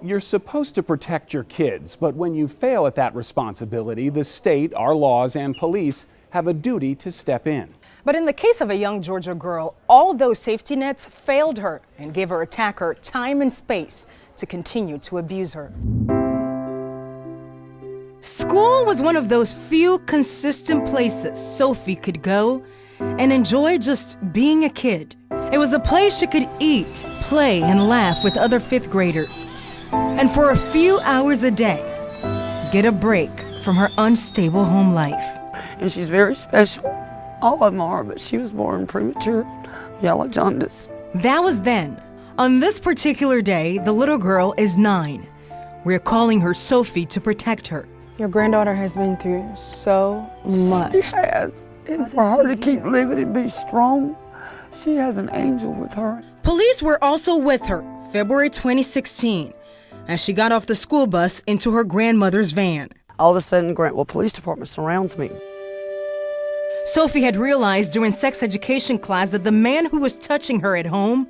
You're supposed to protect your kids, but when you fail at that responsibility, the state, our laws, and police have a duty to step in. But in the case of a young Georgia girl, all those safety nets failed her and gave her attacker time and space to continue to abuse her. School was one of those few consistent places Sophie could go and enjoy just being a kid. It was a place she could eat, play, and laugh with other fifth graders. And for a few hours a day, get a break from her unstable home life. And she's very special. All of them are, but she was born premature, yellow jaundice. That was then. On this particular day, the little girl is 9. We're calling her Sophie to protect her. Your granddaughter has been through so much. She has. And for her to keep living and be strong, she has an angel with her. Police were also with her February 2016 as she got off the school bus into her grandmother's van. All of a sudden, the Grantville Police Department surrounds me. Sophie had realized during sex education class that the man who was touching her at home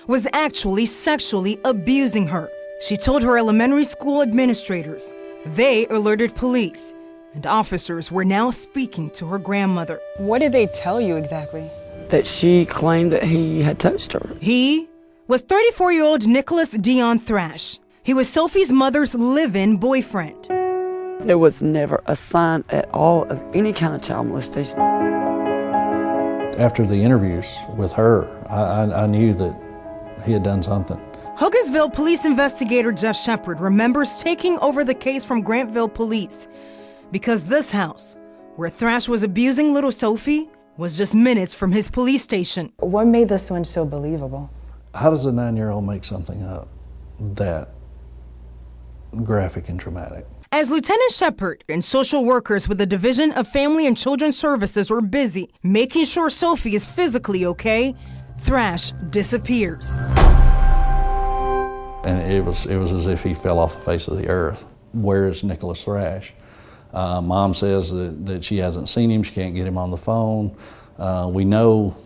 was actually sexually abusing her. She told her elementary school administrators. They alerted police, and officers were now speaking to her grandmother. What did they tell you exactly? That she claimed that he had touched her. He was 34-year-old Nicholas Dion Thrash. He was Sophie's mother's live-in boyfriend. There was never a sign at all of any kind of child molestation. After the interviews with her, I knew that he had done something. Hogansville police investigator Jeff Shepard remembers taking over the case from Grantville police because this house, where Thrash was abusing little Sophie, was just minutes from his police station. What made this one so believable? How does a 9-year-old make something up that graphic and traumatic? As Lieutenant Shepard and social workers with the Division of Family and Children's Services were busy making sure Sophie is physically okay, Thrash disappears. And it was as if he fell off the face of the earth. Where is Nicholas Thrash? Mom says that she hasn't seen him, she can't get him on the phone. We know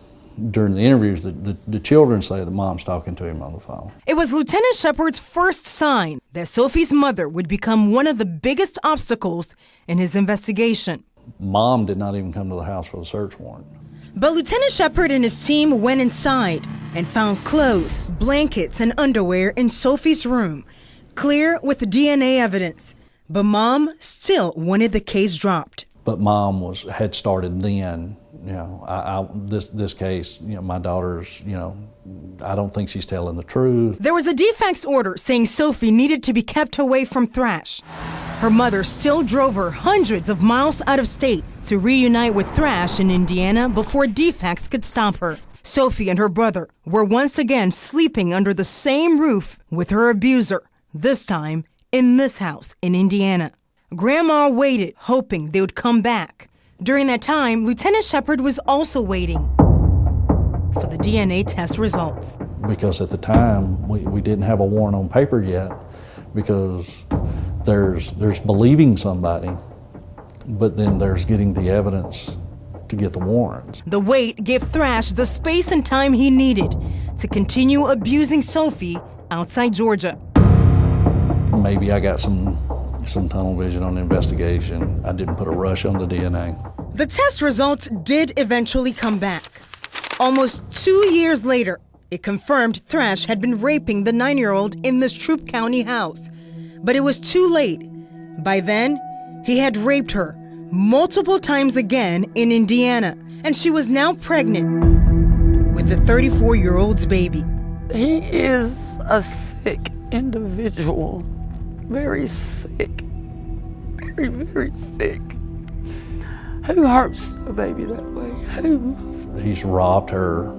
during the interviews that the children say that Mom's talking to him on the phone. It was Lieutenant Shepard's first sign that Sophie's mother would become one of the biggest obstacles in his investigation. Mom did not even come to the house for the search warrant. But Lieutenant Shepard and his team went inside and found clothes, blankets, and underwear in Sophie's room, clear with DNA evidence. But Mom still wanted the case dropped. But Mom had started then, this case, my daughter's, I don't think she's telling the truth. There was a defense order saying Sophie needed to be kept away from Thrash. Her mother still drove her hundreds of miles out of state to reunite with Thrash in Indiana before DFACS could stop her. Sophie and her brother were once again sleeping under the same roof with her abuser, this time in this house in Indiana. Grandma waited, hoping they would come back. During that time, Lieutenant Shepard was also waiting for the DNA test results. Because at the time, we didn't have a warrant on paper yet, because there's believing somebody, but then there's getting the evidence to get the warrant. The wait gave Thrash the space and time he needed to continue abusing Sophie outside Georgia. Maybe I got some tunnel vision on the investigation. I didn't put a rush on the DNA. The test results did eventually come back. Almost 2 years later, it confirmed Thrash had been raping the 9-year-old in this Troup County house. But it was too late. By then, he had raped her multiple times again in Indiana, and she was now pregnant with the 34-year-old's baby. He is a sick individual. Very sick. Very, very sick. Who hurts a baby that way? Who? He's robbed her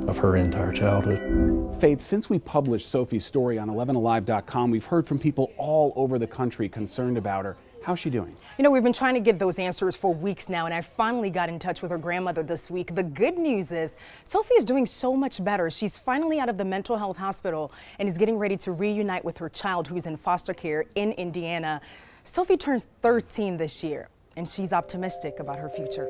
of her entire childhood. Faith, since we published Sophie's story on 11alive.com, we've heard from people all over the country concerned about her. How's she doing? We've been trying to get those answers for weeks now, and I finally got in touch with her grandmother this week. The good news is Sophie is doing so much better. She's finally out of the mental health hospital and is getting ready to reunite with her child who's in foster care in Indiana. Sophie turns 13 this year, and she's optimistic about her future.